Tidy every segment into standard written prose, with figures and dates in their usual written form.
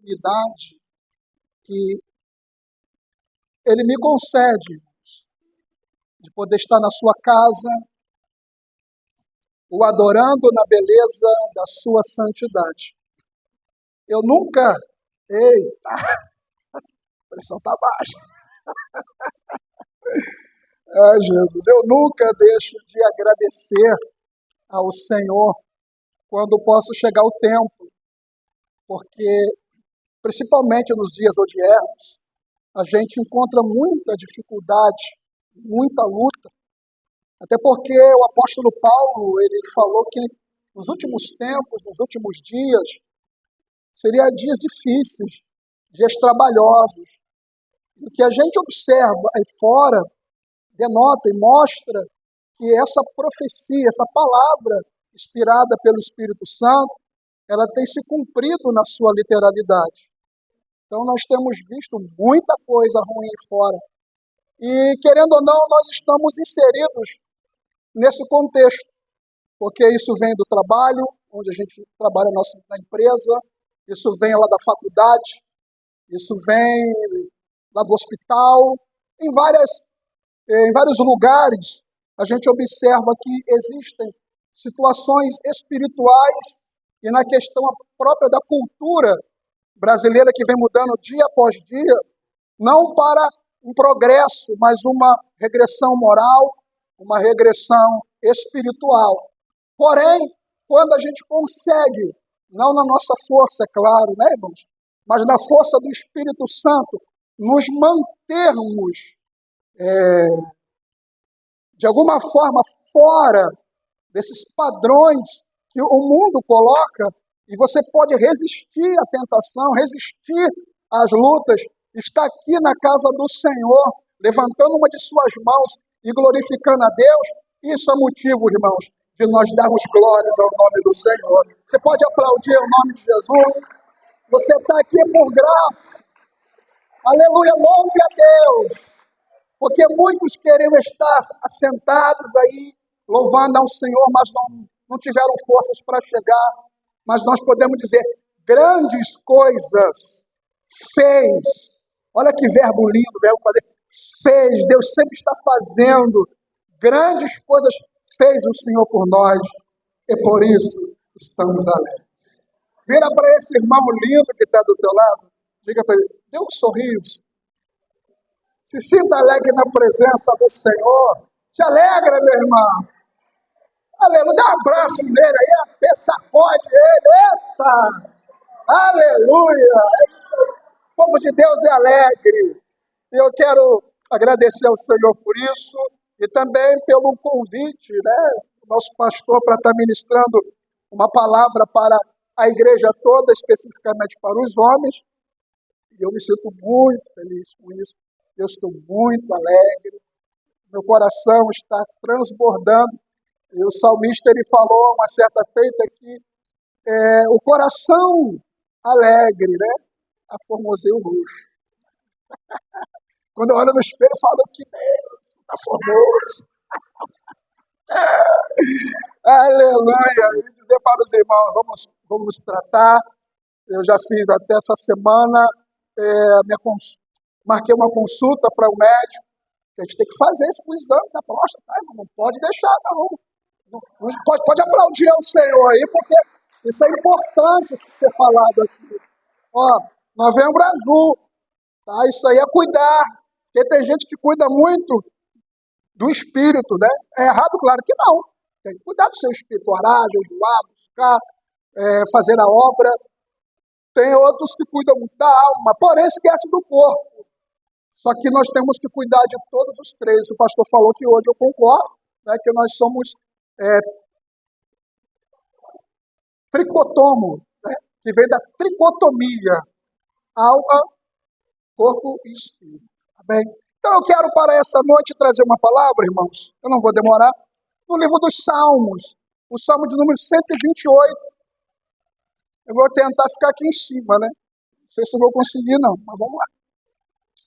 oportunidade que Ele me concede, irmãos, de poder estar na sua casa, o adorando na beleza da sua santidade. Eu nunca... Eita, a pressão está baixa. Ai, Jesus, eu nunca deixo de agradecer ao Senhor quando posso chegar ao templo, porque, principalmente nos dias odiernos, a gente encontra muita dificuldade, muita luta, até porque o apóstolo Paulo, ele falou que nos últimos tempos, nos últimos dias, seriam dias difíceis, dias trabalhosos. E o que a gente observa aí fora denota e mostra que essa profecia, essa palavra inspirada pelo Espírito Santo, ela tem se cumprido na sua literalidade. Então nós temos visto muita coisa ruim aí fora. E querendo ou não, nós estamos inseridos nesse contexto, porque isso vem do trabalho, onde a gente trabalha na empresa, isso vem lá da faculdade, isso vem lá do hospital, em vários lugares a gente observa que existem situações espirituais e na questão própria da cultura brasileira que vem mudando dia após dia, não para um progresso, mas uma regressão moral, uma regressão espiritual. Porém, quando a gente consegue, não na nossa força, é claro, né, irmãos, mas na força do Espírito Santo, nos mantermos de alguma forma fora desses padrões que o mundo coloca, e você pode resistir à tentação, resistir às lutas, está aqui na casa do Senhor, levantando uma de suas mãos e glorificando a Deus, isso é motivo, irmãos, de nós darmos glórias ao nome do Senhor. Você pode aplaudir o nome de Jesus, você está aqui por graça, aleluia, louve a Deus, porque muitos queriam estar assentados aí, louvando ao Senhor, mas não tiveram forças para chegar. Mas nós podemos dizer, grandes coisas fez. Olha que verbo lindo, verbo fazer. Fez, Deus sempre está fazendo. Grandes coisas fez o Senhor por nós. E por isso estamos alegres. Vira para esse irmão lindo que está do teu lado. Diga para ele, dê um sorriso. Se sinta alegre na presença do Senhor. Te alegra, meu irmão. Aleluia. Dá um abraço nele aí, sacode ele. Eita! Aleluia! É isso aí. O povo de Deus é alegre. E eu quero agradecer ao Senhor por isso e também pelo convite, né? O nosso pastor para estar ministrando uma palavra para a igreja toda, especificamente para os homens. E eu me sinto muito feliz com isso. Eu estou muito alegre. Meu coração está transbordando. E o salmista, ele falou uma certa feita que o coração alegre, né? Aformoseia o rosto. Quando eu olho no espelho, eu falo que Deus está formoso. Aleluia! E dizer para os irmãos, vamos tratar. Eu já fiz até essa semana, marquei uma consulta para o médico. A gente tem que fazer esse exame da próstata, tá, irmão? Não pode deixar, não. Pode aplaudir ao Senhor aí, porque isso é importante ser falado aqui. Ó, Novembro Azul, tá? Isso aí é cuidar, porque tem gente que cuida muito do espírito, né? É errado? Claro que não. Tem que cuidar do seu espírito, orar, jejuar, buscar, fazer a obra. Tem outros que cuidam da alma, porém esquece do corpo. Só que nós temos que cuidar de todos os três. O pastor falou que hoje eu concordo, né, que nós somos tricotomo, né, que vem da tricotomia, alma, corpo e espírito. Tá bem? Então eu quero para essa noite trazer uma palavra, irmãos, eu não vou demorar, no livro dos Salmos, o Salmo de número 128. Eu vou tentar ficar aqui em cima, né? Não sei se eu vou conseguir, não, mas vamos lá.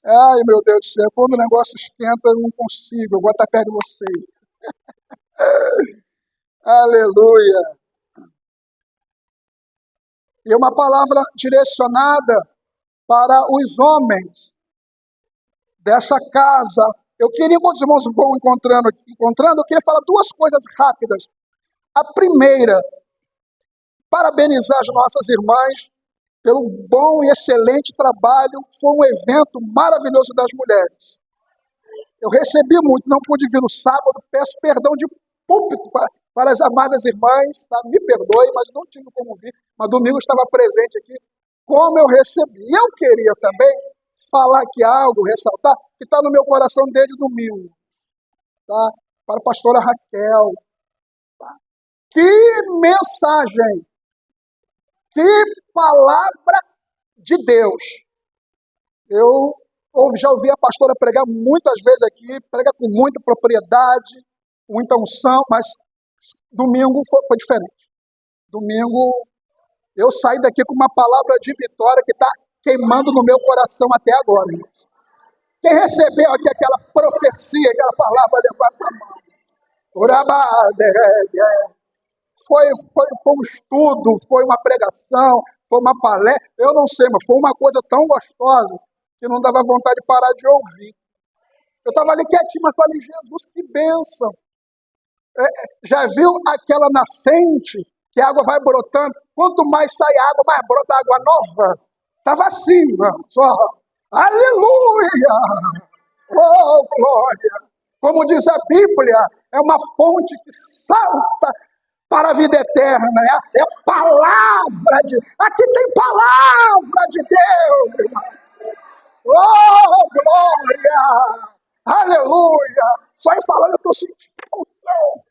Ai, meu Deus do céu, quando o negócio esquenta, eu não consigo, eu vou estar perto de vocês. Aleluia. E uma palavra direcionada para os homens dessa casa. Eu queria, enquanto os irmãos vão encontrando, eu queria falar duas coisas rápidas. A primeira, parabenizar as nossas irmãs pelo bom e excelente trabalho. Foi um evento maravilhoso das mulheres. Eu recebi muito, não pude vir no sábado, peço perdão de púlpito para as amadas irmãs, tá? Me perdoe, mas não tive como vir, mas domingo estava presente aqui, como eu recebi. E eu queria também falar aqui algo, ressaltar, que está no meu coração desde domingo, tá? Para a pastora Raquel. Tá? Que mensagem, que palavra de Deus. Eu já ouvi a pastora pregar muitas vezes aqui, prega com muita propriedade, muita unção, mas domingo foi diferente. Domingo eu saí daqui com uma palavra de vitória que está queimando no meu coração até agora. Irmãos. Quem recebeu aqui aquela profecia, aquela palavra, levanta a mão. Foi um estudo, foi uma pregação, foi uma palestra, eu não sei, mas foi uma coisa tão gostosa que não dava vontade de parar de ouvir. Eu estava ali quietinho, mas falei, Jesus, que bênção. Já viu aquela nascente que a água vai brotando? Quanto mais sai água, mais brota água nova. Estava assim, só. Aleluia! Oh, glória! Como diz a Bíblia, é uma fonte que salta para a vida eterna. É a palavra de... Aqui tem palavra de Deus, irmão. Oh, glória! Aleluia! Só em falando eu estou sentindo emoção.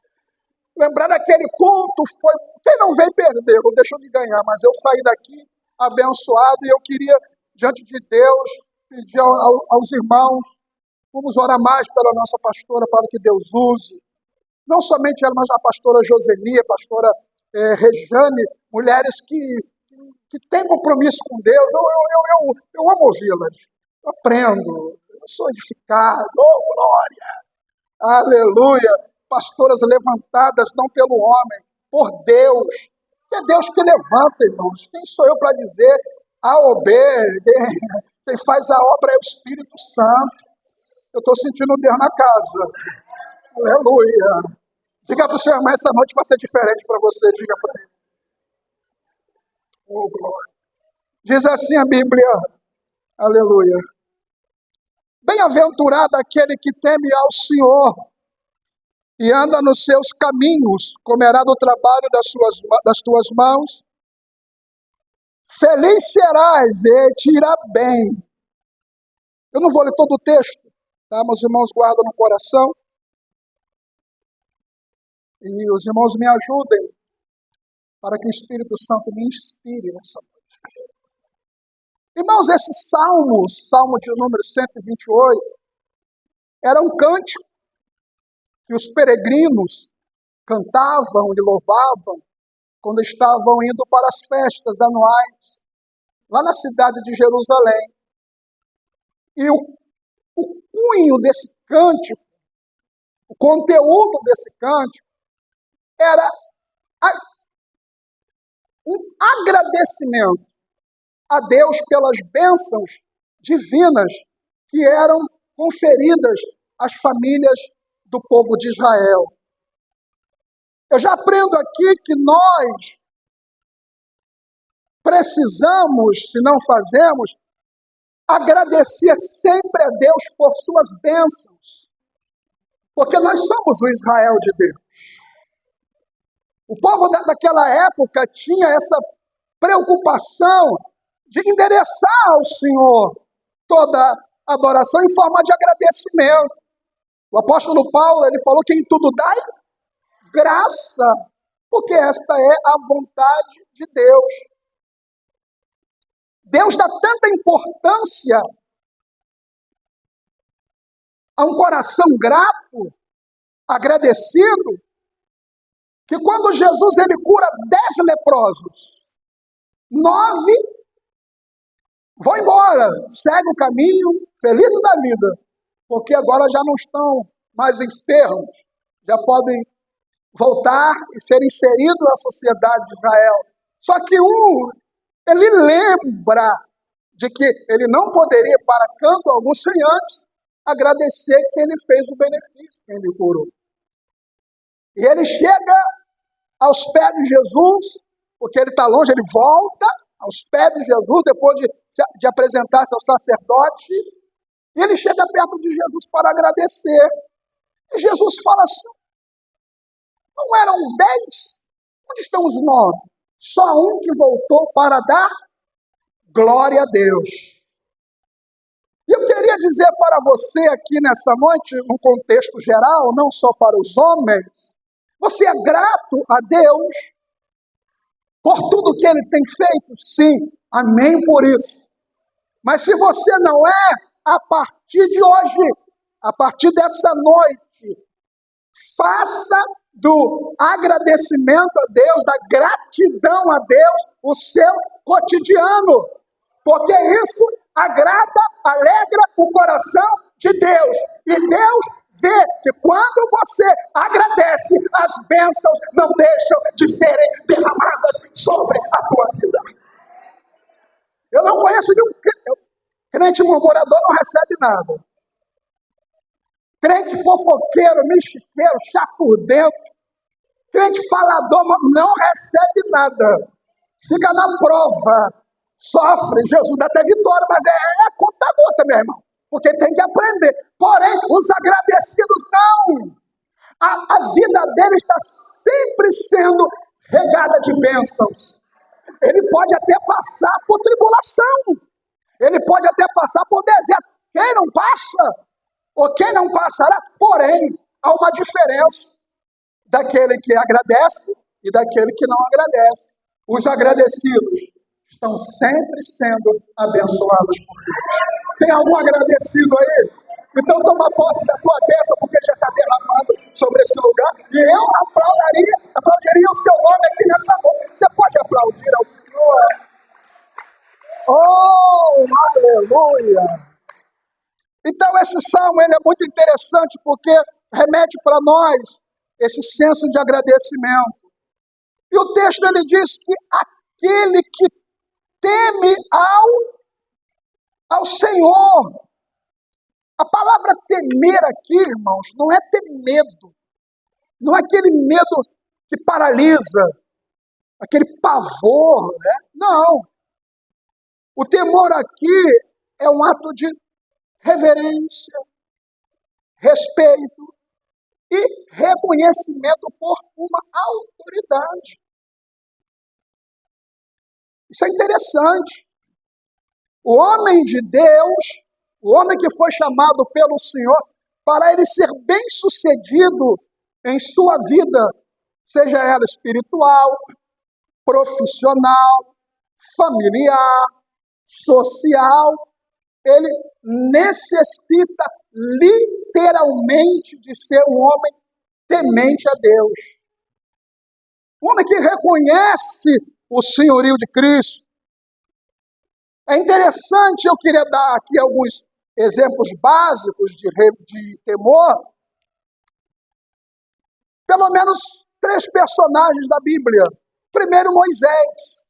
Lembrando aquele culto, foi... Quem não veio perdeu, não deixou de ganhar, mas eu saí daqui abençoado e eu queria, diante de Deus, pedir aos irmãos, vamos orar mais pela nossa pastora, para que Deus use. Não somente ela, mas a pastora Joseli, a pastora Rejane, mulheres que têm compromisso com Deus. Eu amo ouvi-las. Eu aprendo, eu sou edificado. Oh, glória! Aleluia! Pastoras levantadas não pelo homem, por Deus. É Deus que levanta, irmãos. Quem sou eu para dizer A ou B? Quem faz a obra é o Espírito Santo. Eu estou sentindo Deus na casa. Aleluia! Diga para o seu irmão, essa noite vai ser diferente para você. Diga para ele. Oh, glória. Diz assim a Bíblia. Aleluia. Bem-aventurado aquele que teme ao Senhor e anda nos seus caminhos, comerá do trabalho das tuas mãos. Feliz serás e te irá bem. Eu não vou ler todo o texto, tá? Meus irmãos guardam no coração. E os irmãos me ajudem para que o Espírito Santo me inspire nessa noite. Irmãos, esse Salmo de número 128, era um cântico que os peregrinos cantavam e louvavam quando estavam indo para as festas anuais, lá na cidade de Jerusalém. E o cunho desse cântico, o conteúdo desse cântico, era um agradecimento a Deus pelas bênçãos divinas que eram conferidas às famílias do povo de Israel. Eu já aprendo aqui que nós precisamos, se não fazemos, agradecer sempre a Deus por suas bênçãos, porque nós somos o Israel de Deus. O povo daquela época tinha essa preocupação de endereçar ao Senhor toda a adoração em forma de agradecimento. O apóstolo Paulo, ele falou que em tudo dai graça, porque esta é a vontade de Deus. Deus dá tanta importância a um coração grato, agradecido, que quando Jesus ele cura 10 leprosos, 9 vão embora, segue o caminho, felizes da vida, porque agora já não estão mais enfermos, já podem voltar e ser inseridos na sociedade de Israel. Só que um ele lembra de que ele não poderia ir para canto algum sem antes agradecer que ele fez o benefício, que ele curou. E ele chega aos pés de Jesus, porque ele está longe, ele volta aos pés de Jesus, depois de apresentar-se ao sacerdote, e ele chega perto de Jesus para agradecer. E Jesus fala assim, não eram 10? Onde estão os 9? Só um que voltou para dar glória a Deus. E eu queria dizer para você aqui nessa noite, num contexto geral, não só para os homens, você é grato a Deus por tudo que Ele tem feito? Sim, amém por isso. Mas se você não é, a partir de hoje, a partir dessa noite, faça do agradecimento a Deus, da gratidão a Deus, o seu cotidiano. Porque isso agrada, alegra o coração de Deus. E Deus vê que quando você agradece, as bênçãos não deixam de serem derramadas sobre a tua vida. Eu não conheço nenhum crente murmurador, não recebe nada. Crente fofoqueiro, mexiqueiro, chafurdento, crente falador, não recebe nada. Fica na prova, sofre, Jesus dá até vitória, mas é conta-gota, meu irmão, porque tem que aprender. Porém, os agradecidos não. A vida dele está sempre sendo regada de bênçãos. Ele pode até passar por tribulação, ele pode até passar por deserto. Quem não passa? Ou quem não passará, porém, há uma diferença daquele que agradece e daquele que não agradece. Os agradecidos estão sempre sendo abençoados por Deus. Tem algum agradecido aí? Então toma posse da tua bênção, porque já está derramando sobre esse lugar. E eu aplaudiria o seu nome aqui nessa noite. Você pode aplaudir ao Senhor? Oh, aleluia! Então esse salmo ele é muito interessante porque remete para nós esse senso de agradecimento. E o texto ele diz que aquele que teme ao Senhor. A palavra temer aqui, irmãos, não é ter medo. Não é aquele medo que paralisa, aquele pavor, né? Não. O temor aqui é um ato de reverência, respeito e reconhecimento por uma autoridade. Isso é interessante. O homem de Deus, o homem que foi chamado pelo Senhor, para ele ser bem-sucedido em sua vida, seja ela espiritual, profissional, familiar, social, ele necessita literalmente de ser um homem temente a Deus. Um homem que reconhece o senhorio de Cristo. É interessante, eu queria dar aqui alguns exemplos básicos de temor. Pelo menos 3 personagens da Bíblia. Primeiro, Moisés.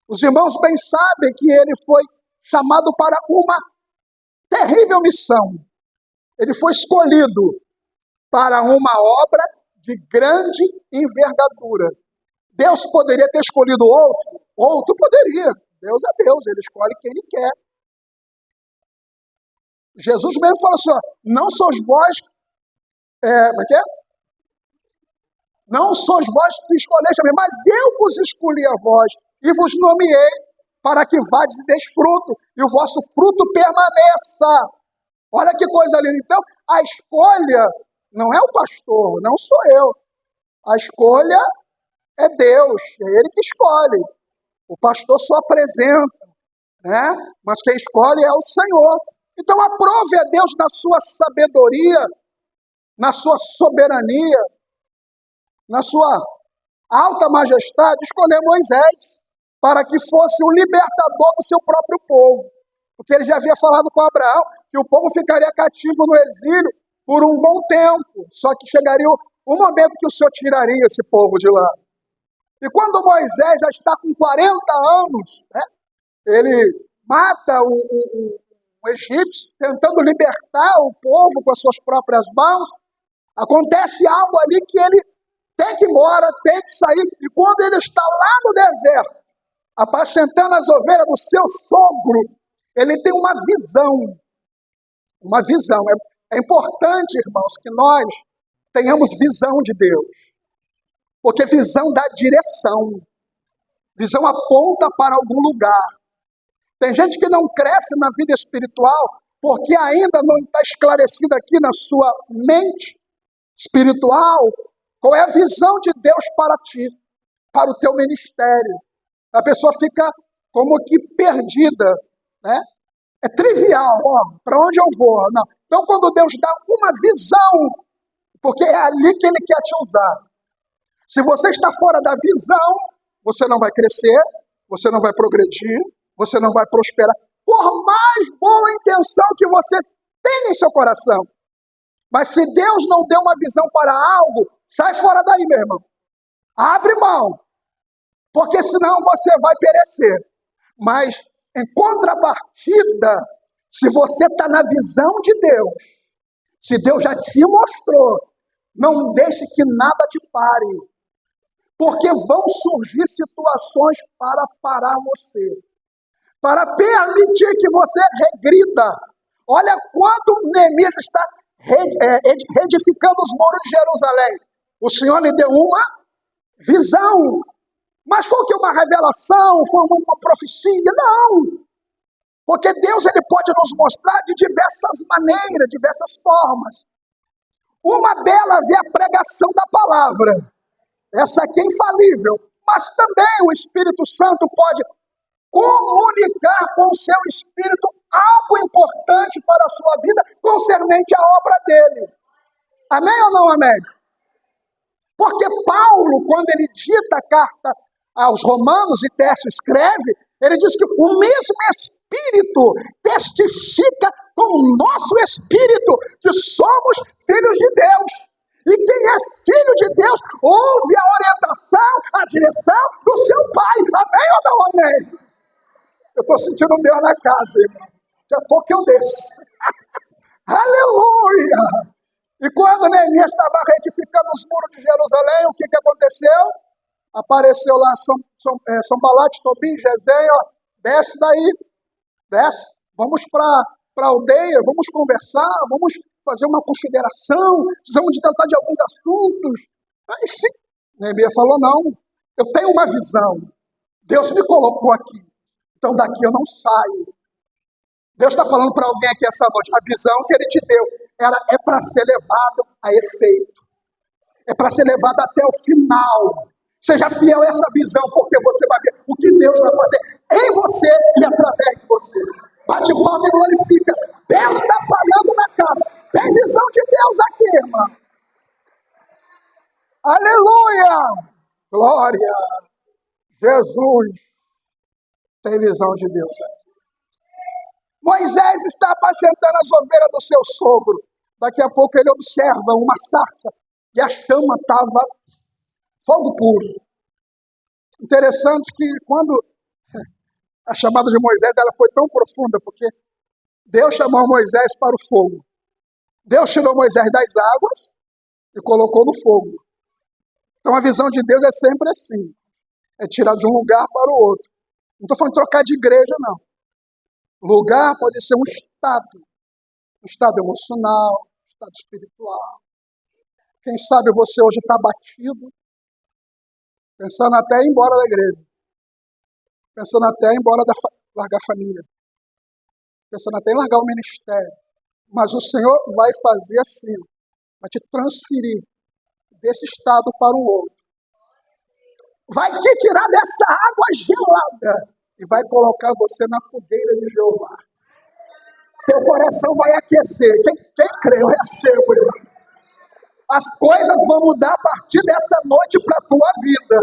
Os irmãos bem sabem que ele foi chamado para uma terrível missão. Ele foi escolhido para uma obra de grande envergadura. Deus poderia ter escolhido outro? Outro poderia. Deus é Deus, ele escolhe quem ele quer. Jesus mesmo falou assim, ó, não sois vós, como é que é? Não sois vós que escolheste a mim, mas eu vos escolhi a vós e vos nomeei para que vades e deis fruto, e o vosso fruto permaneça. Olha que coisa linda. Então, a escolha não é o pastor, não sou eu. A escolha é Deus, é Ele que escolhe. O pastor só apresenta, né? Mas quem escolhe é o Senhor. Então, aprove a Deus na sua sabedoria, na sua soberania, na sua alta majestade, escolher Moisés para que fosse o libertador do seu próprio povo. Porque ele já havia falado com Abraão que o povo ficaria cativo no exílio por um bom tempo. Só que chegaria um momento que o Senhor tiraria esse povo de lá. E quando Moisés já está com 40 anos, né, ele mata o egípcio, tentando libertar o povo com as suas próprias mãos. Acontece algo ali que ele tem que ir embora, tem que sair. E quando ele está lá no deserto, apacentando as ovelhas do seu sogro, ele tem uma visão. Uma visão. É importante, irmãos, que nós tenhamos visão de Deus. Porque visão dá direção. Visão aponta para algum lugar. Tem gente que não cresce na vida espiritual porque ainda não está esclarecido aqui na sua mente espiritual qual é a visão de Deus para ti, para o teu ministério. A pessoa fica como que perdida, né? É trivial, para onde eu vou? Não. Então, quando Deus dá uma visão, porque é ali que Ele quer te usar. Se você está fora da visão, você não vai crescer, você não vai progredir, você não vai prosperar. Por mais boa intenção que você tenha em seu coração. Mas se Deus não deu uma visão para algo, sai fora daí, meu irmão. Abre mão. Porque senão você vai perecer. Mas, em contrapartida, se você está na visão de Deus, se Deus já te mostrou, não deixe que nada te pare. Porque vão surgir situações para parar você. Para permitir que você regrida. Olha quanto Neemias está reedificando os muros de Jerusalém. O Senhor lhe deu uma visão. Mas foi o que? Uma revelação? Foi uma profecia? Não. Porque Deus ele pode nos mostrar de diversas maneiras, diversas formas. Uma delas é a pregação da palavra. Essa aqui é infalível. Mas também o Espírito Santo pode comunicar com o seu Espírito algo importante para a sua vida concernente à obra dele. Amém ou não amém? Porque Paulo, quando ele dita a carta aos Romanos e Tércio escreve, ele diz que o mesmo Espírito testifica com o nosso Espírito que somos filhos de Deus. E quem é filho de Deus ouve a orientação, a direção do seu Pai. Amém ou não amém? Eu estou sentindo Deus na casa, irmão. Daqui a pouco eu desço. Aleluia! E quando Neemias estava reedificando os muros de Jerusalém, o que aconteceu? Apareceu lá Sanbalat, Tobias, Gesem, desce daí, desce, vamos para a aldeia, vamos conversar, vamos fazer uma confederação, precisamos de tratar de alguns assuntos. Aí sim, Neemias falou, não, eu tenho uma visão, Deus me colocou aqui, então daqui eu não saio. Deus está falando para alguém aqui essa noite, a visão que Ele te deu é para ser levado a efeito, é para ser levado até o final. Seja fiel a essa visão, porque você vai ver o que Deus vai fazer em você e através de você. Bate palma e glorifica. Deus está falando na casa. Tem visão de Deus aqui, irmão. Aleluia! Glória! Jesus tem visão de Deus aqui. Moisés está apacentando as ovelhas do seu sogro. Daqui a pouco ele observa uma sarça e a chama estava fogo puro. Interessante que quando a chamada de Moisés ela foi tão profunda, porque Deus chamou Moisés para o fogo. Deus tirou Moisés das águas e colocou no fogo. Então a visão de Deus é sempre assim. É tirar de um lugar para o outro. Não estou falando de trocar de igreja, não. Lugar pode ser um estado emocional, um estado espiritual. Quem sabe você hoje está batido, pensando até em ir embora da igreja, pensando até em ir embora largar a família, pensando até em largar o ministério. Mas o Senhor vai fazer assim, vai te transferir desse estado para o outro. Vai te tirar dessa água gelada e vai colocar você na fogueira de Jeová. Teu coração vai aquecer. Quem crê, eu recebo, irmão. As coisas vão mudar a partir dessa noite para a tua vida.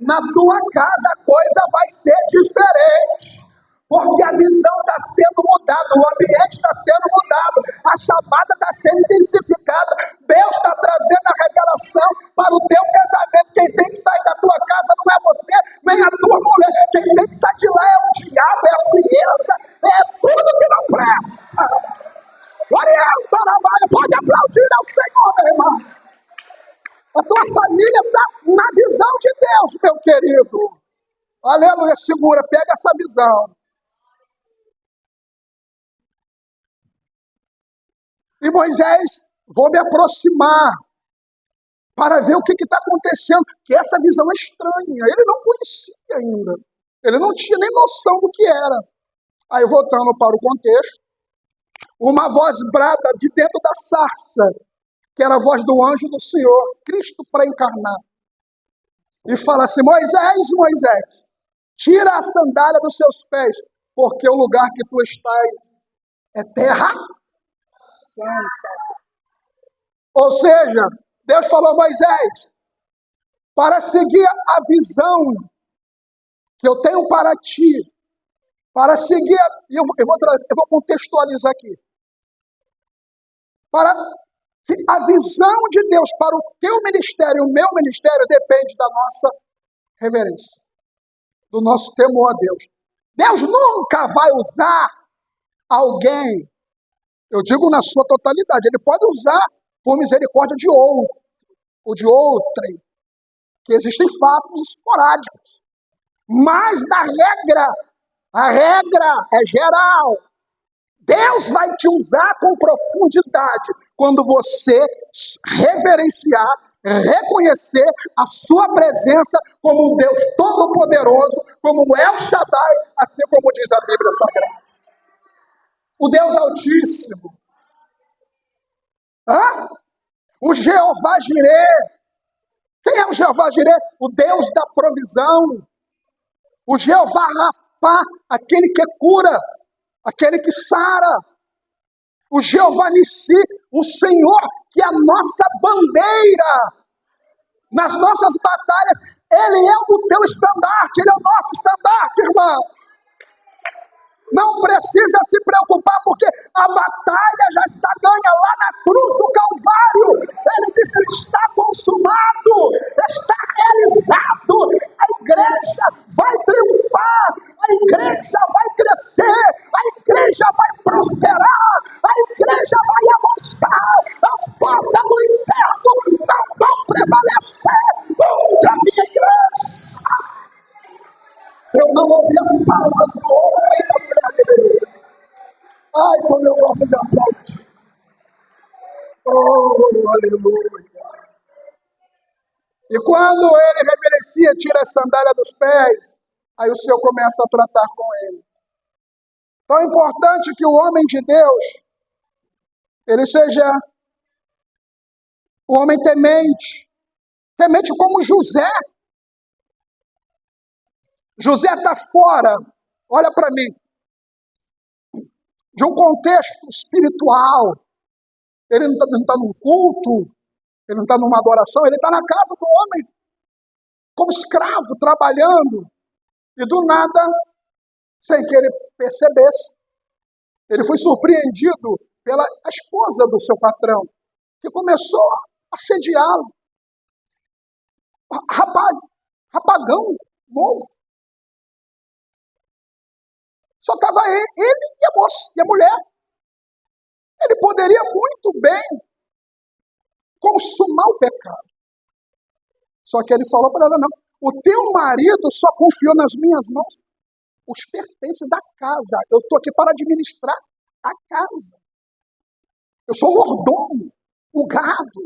Na tua casa a coisa vai ser diferente. Porque a visão está sendo mudada, o ambiente está sendo mudado, a chamada está sendo intensificada. Deus está trazendo a revelação para o teu casamento. Quem tem que sair da tua casa não é você, nem a tua mulher. Quem tem que sair de lá é o diabo, é a frieza, é tudo que não presta. Pode aplaudir ao Senhor, meu irmão. A tua família está na visão de Deus, meu querido. Aleluia, segura, pega essa visão. E Moisés, vou me aproximar para ver o que está acontecendo. Que essa visão é estranha. Ele não conhecia ainda. Ele não tinha nem noção do que era. Aí, voltando para o contexto, uma voz brada de dentro da sarça, que era a voz do anjo do Senhor, Cristo para encarnar. E fala assim, Moisés, Moisés, tira a sandália dos seus pés, porque o lugar que tu estás é terra santa. Ou seja, Deus falou, Moisés, para seguir a visão que eu tenho para ti, para seguir, eu vou contextualizar aqui, para que a visão de Deus para o teu ministério, o meu ministério, depende da nossa reverência, do nosso temor a Deus. Deus nunca vai usar alguém, eu digo na sua totalidade, ele pode usar por misericórdia de outro, ou de outrem, que existem fatos esporádicos. Mas a regra é geral. Deus vai te usar com profundidade quando você reverenciar, reconhecer a sua presença como um Deus todo-poderoso, como El Shaddai, assim como diz a Bíblia Sagrada. O Deus Altíssimo. O Jeová Jireh. Quem é o Jeová Jireh? O Deus da provisão. O Jeová Rafá, aquele que cura, aquele que sara. O Jeová Nissi, o Senhor que é a nossa bandeira. Nas nossas batalhas, Ele é o teu estandarte, Ele é o nosso estandarte, irmão. Não precisa se preocupar, porque a batalha já está ganha lá na cruz do Calvário. Ele disse, está consumado, está realizado. A igreja vai triunfar, a igreja vai crescer, a igreja vai prosperar, a igreja vai avançar. As portas do inferno não vão prevalecer contra a minha igreja. Eu não ouvi as palmas do homem e da mulher de Deus. Ai, como eu gosto de aplaudir. Oh, aleluia. E quando ele reverencia, tira a sandália dos pés, aí o Senhor começa a tratar com ele. Então é importante que o homem de Deus, ele seja um homem temente como José. José está fora, olha para mim, de um contexto espiritual. Ele não está num culto, ele não está numa adoração, ele está na casa do homem, como escravo, trabalhando. E do nada, sem que ele percebesse, ele foi surpreendido pela esposa do seu patrão, que começou a assediá-lo. Rapagão novo. Só estava ele e a moça, e a mulher. Ele poderia muito bem consumar o pecado. Só que ele falou para ela, não, o teu marido só confiou nas minhas mãos os pertences da casa. Eu estou aqui para administrar a casa. Eu sou o mordomo, o gado,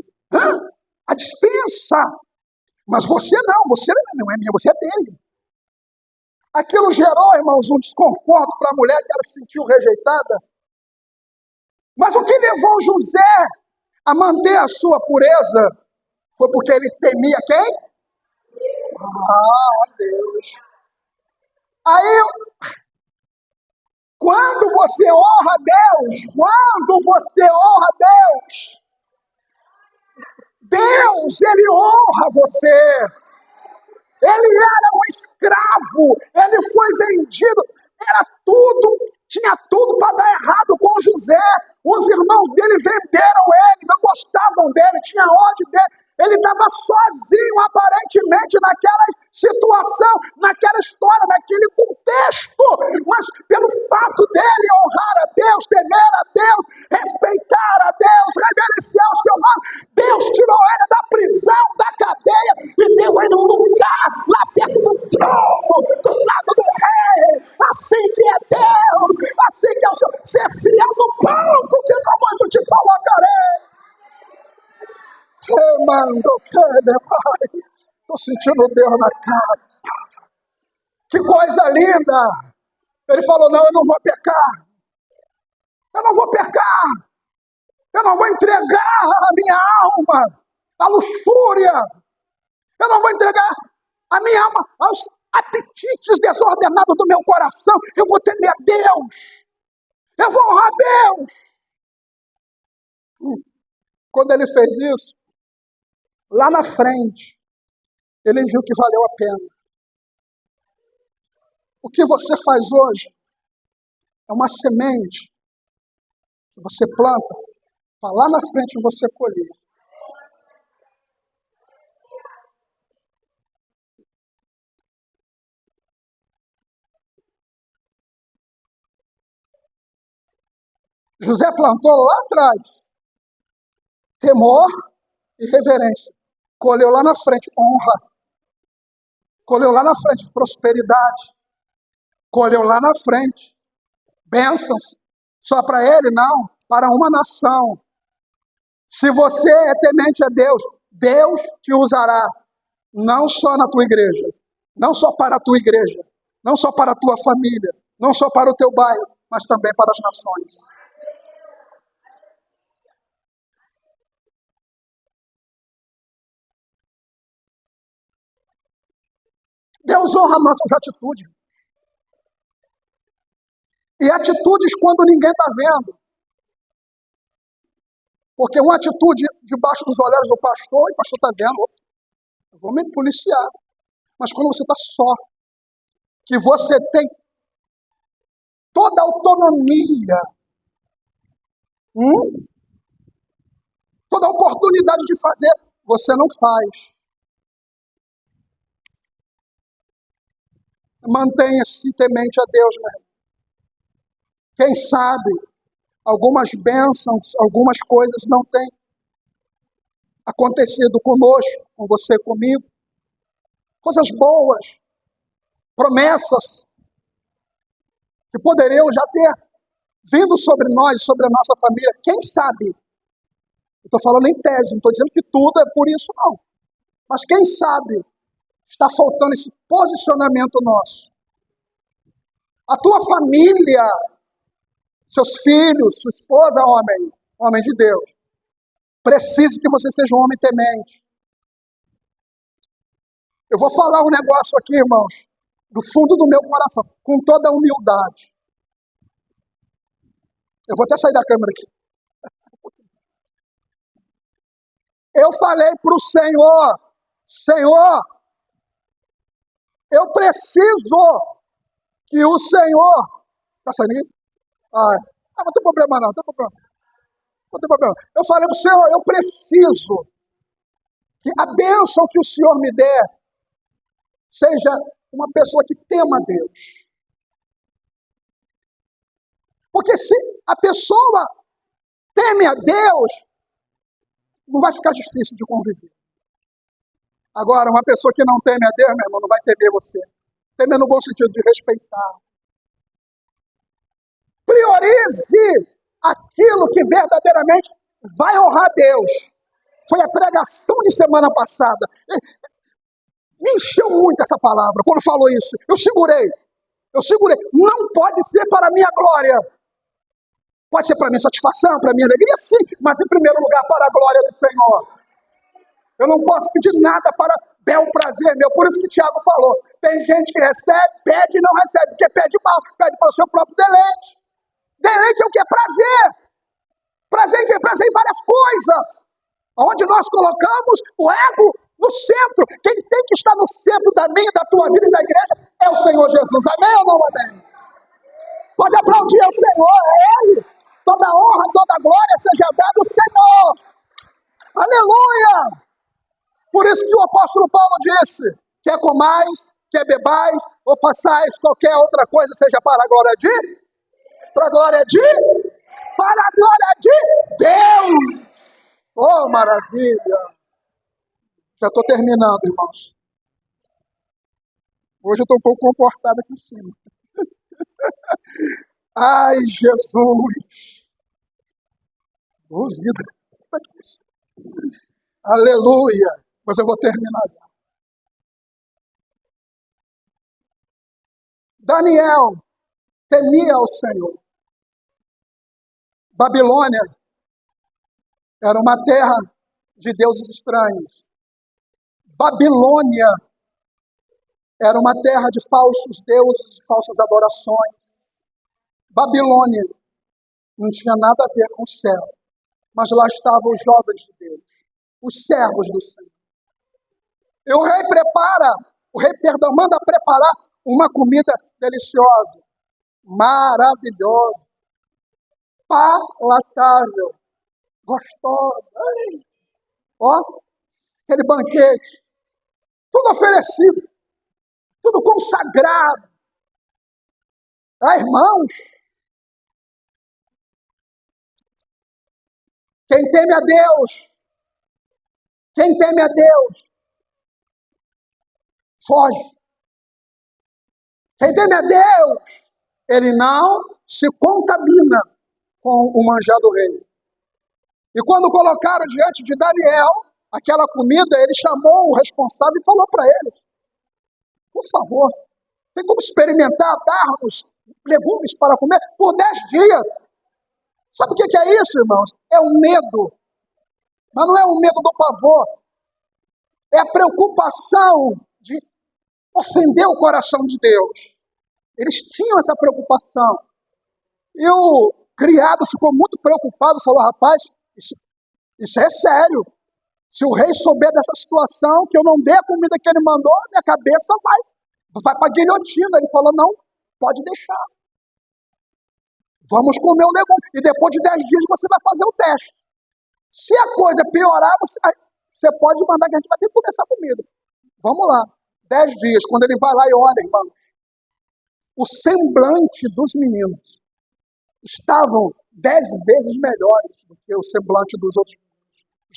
a despensa. Mas você não é minha, você é dele. Aquilo gerou, irmãos, um desconforto para a mulher, que ela se sentiu rejeitada. Mas o que levou José a manter a sua pureza foi porque ele temia quem? Deus. Aí, quando você honra Deus, Ele honra você. Ele era um escravo, ele foi vendido, Tinha tudo para dar errado com José. Os irmãos dele venderam ele, não gostavam dele, tinha ódio dele. Ele estava sozinho, aparentemente, naquela situação, naquela história, naquele contexto. Mas pelo fato dele honrar a Deus, temer a Deus, respeitar a Deus, reverenciar o seu nome, Deus tirou ele da prisão, da cadeia, e deu ele um lugar lá perto do trono, do lado do rei. Assim que é Deus, assim que é o Senhor. Ser fiel no ponto que não muito te colocarei. Estou sentindo Deus na casa. Que coisa linda. Ele falou, não, eu não vou pecar. Eu não vou pecar. Eu não vou entregar a minha alma à luxúria. Eu não vou entregar a minha alma aos apetites desordenados do meu coração. Eu vou temer a Deus. Eu vou honrar a Deus. Quando ele fez isso, lá na frente, ele viu que valeu a pena. O que você faz hoje é uma semente que você planta para lá na frente você colher. José plantou lá atrás temor e reverência. Colheu lá na frente honra. Colheu lá na frente prosperidade. Colheu lá na frente bênçãos. Só para ele? Não. Para uma nação. Se você é temente a Deus, Deus te usará. Não só na tua igreja. Não só para a tua igreja. Não só para a tua família. Não só para o teu bairro. Mas também para as nações. Deus honra nossas atitudes. E atitudes quando ninguém está vendo. Porque uma atitude debaixo dos olhares do pastor, e o pastor está vendo, eu vou me policiar. Mas quando você está só, que você tem toda a autonomia, toda a oportunidade de fazer, você não faz. Mantenha-se temente a Deus, meu irmão. Quem sabe, algumas bênçãos, algumas coisas não têm acontecido conosco, com você, comigo. Coisas boas, promessas, que poderiam já ter vindo sobre nós, sobre a nossa família. Quem sabe? Eu estou falando em tese, não estou dizendo que tudo é por isso, não. Mas quem sabe está faltando esse posicionamento nosso. A tua família, seus filhos, sua esposa, homem de Deus, precisa que você seja um homem temente. Eu vou falar um negócio aqui, irmãos, do fundo do meu coração, com toda a humildade. Eu vou até sair da câmera aqui. Eu falei para o Senhor, eu preciso que o Senhor... Está saindo? Não tem problema não, não tem problema. Eu falei para o Senhor, eu preciso que a bênção que o Senhor me der seja uma pessoa que tema a Deus. Porque se a pessoa teme a Deus, não vai ficar difícil de conviver. Agora, uma pessoa que não teme a Deus, meu irmão, não vai temer você. Temer no bom sentido de respeitar. Priorize aquilo que verdadeiramente vai honrar Deus. Foi a pregação de semana passada. Me encheu muito essa palavra quando falou isso. Eu segurei. Não pode ser para a minha glória. Pode ser para a minha satisfação, para a minha alegria, sim. Mas em primeiro lugar para a glória do Senhor. Eu não posso pedir nada para bel prazer meu. Por isso que Tiago falou. Tem gente que recebe, pede e não recebe. Porque pede mal. Pede para o seu próprio deleite. Deleite é o que? Prazer. Prazer em quê? Prazer em várias coisas. Onde nós colocamos o ego no centro. Quem tem que estar no centro da minha, da tua vida e da igreja é o Senhor Jesus. Amém ou não amém? Pode aplaudir ao Senhor, é Ele. Toda honra, toda glória seja dada ao Senhor. Aleluia! Por isso que o apóstolo Paulo disse, quer comais, quer bebais, ou façais qualquer outra coisa, seja para a glória de, para a glória de, para a glória de Deus. Oh, maravilha! Já estou terminando, irmãos. Hoje eu estou um pouco comportado aqui em cima. Ai, Jesus! Duvido. Aleluia! Mas eu vou terminar. Daniel temia ao Senhor. Babilônia era uma terra de deuses estranhos. Babilônia era uma terra de falsos deuses, de falsas adorações. Babilônia não tinha nada a ver com o céu, mas lá estavam os jovens de Deus, os servos do Senhor. E o rei manda preparar uma comida deliciosa, maravilhosa, palatável, gostosa. Ai, ó, aquele banquete, tudo oferecido, tudo consagrado. Ah, irmãos, quem teme a Deus, foge. Quem teme a Deus, ele não se contamina com o manjar do rei. E quando colocaram diante de Daniel aquela comida, ele chamou o responsável e falou para ele, por favor, tem como experimentar, dar-nos legumes para comer por 10 dias. Sabe o que é isso, irmãos? É o medo. Mas não é o medo do pavor. É a preocupação de ofender o coração de Deus. Eles tinham essa preocupação. E o criado ficou muito preocupado, falou, rapaz, isso é sério. Se o rei souber dessa situação, que eu não dei a comida que ele mandou, minha cabeça vai para a guilhotina. Ele falou, não, pode deixar. Vamos comer o legume. E depois de 10 dias você vai fazer o teste. Se a coisa piorar, você pode mandar que a gente vai ter que comer essa comida. Vamos lá. 10 dias, quando ele vai lá e olha, irmão, o semblante dos meninos estavam 10 vezes melhores do que o semblante dos outros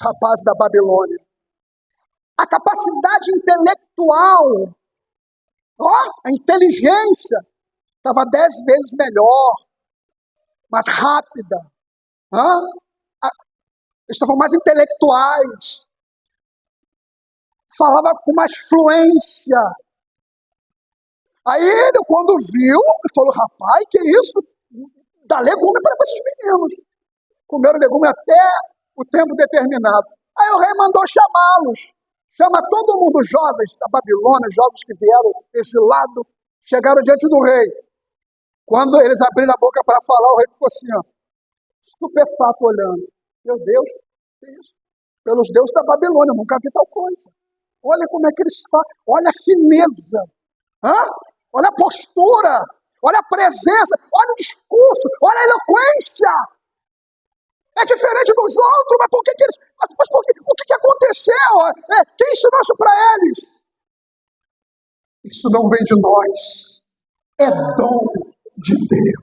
rapazes da Babilônia. A capacidade intelectual, a inteligência, estava 10 vezes melhor, mais rápida. Eles estavam mais intelectuais. Falava com mais fluência. Aí ele, quando viu, falou, rapaz, que isso? Dá legume para esses meninos. Comeram legume até o tempo determinado. Aí o rei mandou chamá-los. Chama todo mundo, jovens da Babilônia, jovens que vieram exilados, chegaram diante do rei. Quando eles abriram a boca para falar, o rei ficou assim, estupefato olhando. Meu Deus, que isso? Pelos deuses da Babilônia, eu nunca vi tal coisa. Olha como é que eles falam, olha a fineza, olha a postura, olha a presença, olha o discurso, olha a eloquência. É diferente dos outros, mas por que eles... o que aconteceu? Quem ensinou isso para eles? Isso não vem de nós, é dom de Deus.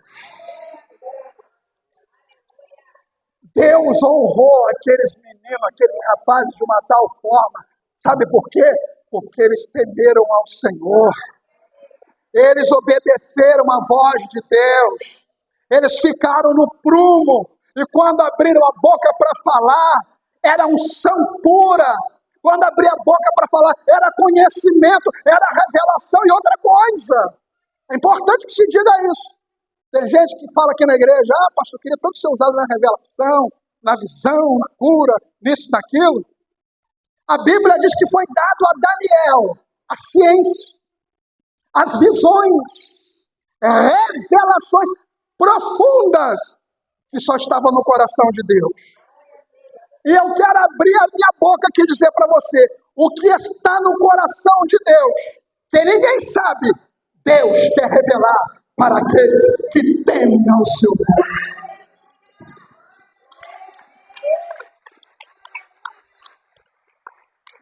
Deus honrou aqueles meninos, aqueles rapazes de uma tal forma. Sabe por quê? Porque eles temeram ao Senhor. Eles obedeceram a voz de Deus. Eles ficaram no prumo. E quando abriram a boca para falar, era unção pura. Quando abria a boca para falar, era conhecimento, era revelação e outra coisa. É importante que se diga isso. Tem gente que fala aqui na igreja, pastor, eu queria tanto ser usado na revelação, na visão, na cura, nisso, naquilo. A Bíblia diz que foi dado a Daniel a ciência, as visões, revelações profundas que só estavam no coração de Deus. E eu quero abrir a minha boca aqui e dizer para você, o que está no coração de Deus, que ninguém sabe, Deus quer revelar. para aqueles que temem ao seu nome.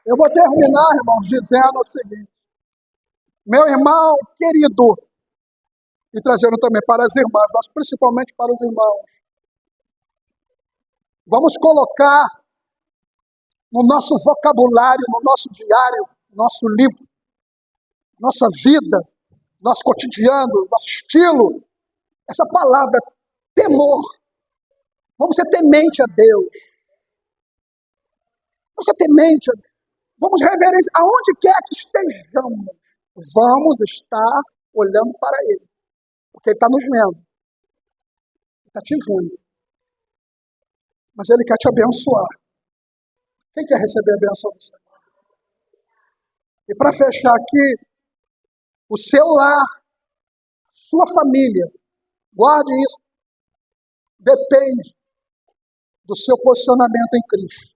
Eu vou terminar, irmãos, dizendo o seguinte. Meu irmão querido, e trazendo também para as irmãs, mas principalmente para os irmãos, vamos colocar no nosso vocabulário, no nosso diário, no nosso livro, nossa vida, nosso cotidiano, nosso estilo, essa palavra temor. Vamos ser temente a Deus. Vamos ser temente a Deus. Vamos reverenciar, aonde quer que estejamos, vamos estar olhando para Ele. Porque Ele está nos vendo. Ele está te vendo. Mas Ele quer te abençoar. Quem quer receber a benção do Senhor? E para fechar aqui, o seu lar, sua família, guarde isso, depende do seu posicionamento em Cristo.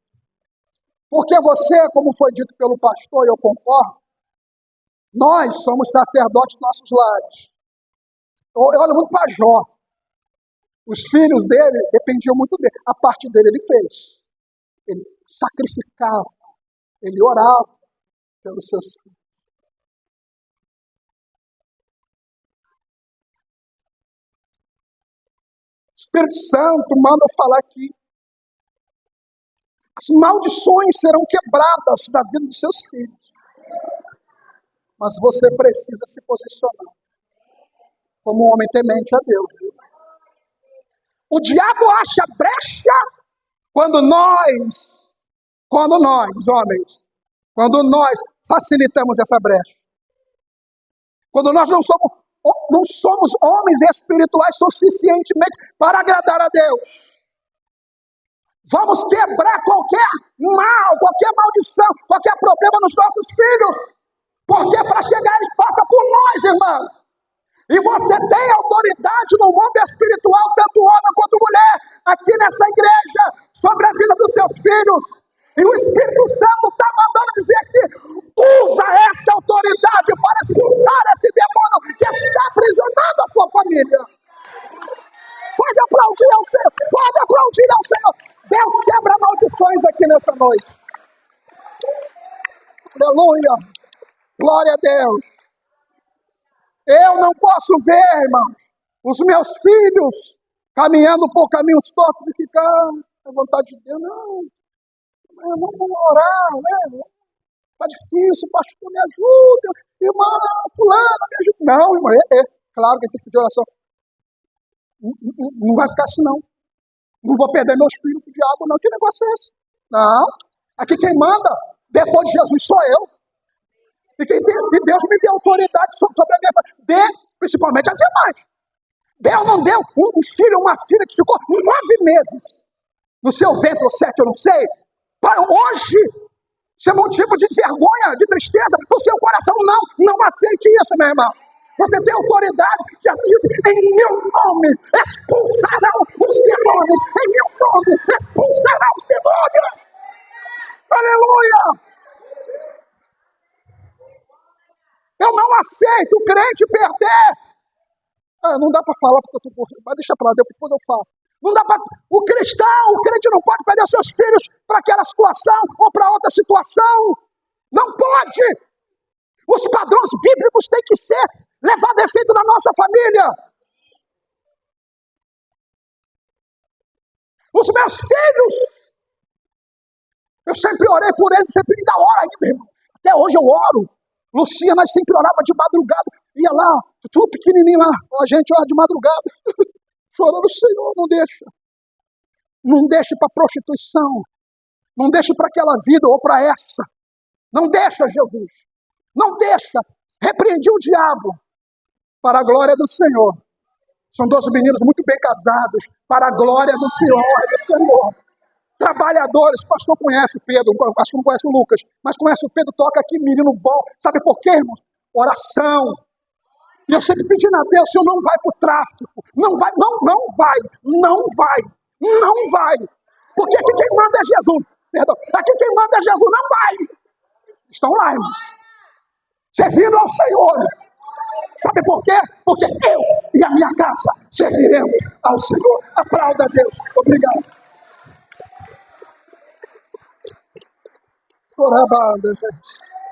Porque você, como foi dito pelo pastor, e eu concordo, nós somos sacerdotes dos nossos lares. Eu olho muito para Jó. Os filhos dele dependiam muito dele. A parte dele ele fez. Ele sacrificava. Ele orava pelos seus filhos. O Espírito Santo manda eu falar aqui. As maldições serão quebradas da vida dos seus filhos. Mas você precisa se posicionar como um homem temente a Deus. O diabo acha brecha quando nós, homens, quando nós facilitamos essa brecha. Quando nós não somos homens espirituais suficientemente para agradar a Deus. Vamos quebrar qualquer mal, qualquer maldição, qualquer problema nos nossos filhos. Porque para chegar eles passam por nós, irmãos. E você tem autoridade no mundo espiritual, tanto homem quanto mulher, aqui nessa igreja, sobre a vida dos seus filhos. E o Espírito Santo está mandando dizer que usa essa autoridade para expulsar esse demônio que está aprisionando a sua família. Pode aplaudir ao Senhor, pode aplaudir ao Senhor. Deus quebra maldições aqui nessa noite. Aleluia, glória a Deus. Eu não posso ver, irmãos, os meus filhos caminhando por caminhos tortos e ficar à vontade de Deus. Não, vamos orar, né? Está difícil, pastor, me ajuda. Irmã, fulana, me ajuda. Não, irmão, claro que tem que pedir oração. Não vai ficar assim, não. Não vou perder meus filhos pro diabo, não. Que negócio é esse? Não. Aqui quem manda, depois de Jesus, sou eu. E Deus me deu autoridade sobre a minha família. Principalmente as irmãs. Deus não deu um filho ou uma filha que ficou 9 meses no seu ventre, ou 7, eu não sei. Para hoje, ser motivo de vergonha, de tristeza no seu coração. Não aceite isso, meu irmão. Você tem autoridade que diz, em meu nome expulsarão os demônios. Em meu nome expulsarão os demônios. Aleluia! Eu não aceito o crente perder. Não dá para falar porque eu estou por... Mas deixa para lá, depois eu falo. Não dá para... O crente não pode perder seus filhos para aquela situação ou para outra situação. Não pode. Os padrões bíblicos têm que ser levados a efeito na nossa família. Os meus filhos, eu sempre orei por eles, sempre ainda oro ainda, irmão. Até hoje eu oro. Lucia, nós sempre orava de madrugada. Ia lá, tudo pequenininho lá. A gente ora de madrugada. Chorando, Senhor, não deixa. Não deixe para prostituição. Não deixe para aquela vida ou para essa. Não deixa, Jesus. Não deixa. Repreendi o diabo. Para a glória do Senhor. São 2 meninos muito bem casados. Para a glória do Senhor. Trabalhadores, o pastor conhece o Pedro, acho que não conhece o Lucas, mas conhece o Pedro, toca aqui, menino bom. Sabe por quê, irmão? Oração. E eu sempre pedindo a Deus, o Senhor não vai para o tráfico. Não vai. Porque aqui quem manda é Jesus. Perdão, aqui quem manda é Jesus, não vai. Estão lá, irmãos. Servindo ao Senhor. Sabe por quê? Porque eu e a minha casa serviremos ao Senhor. Aplauda a Deus. Obrigado. Orabanda, gente.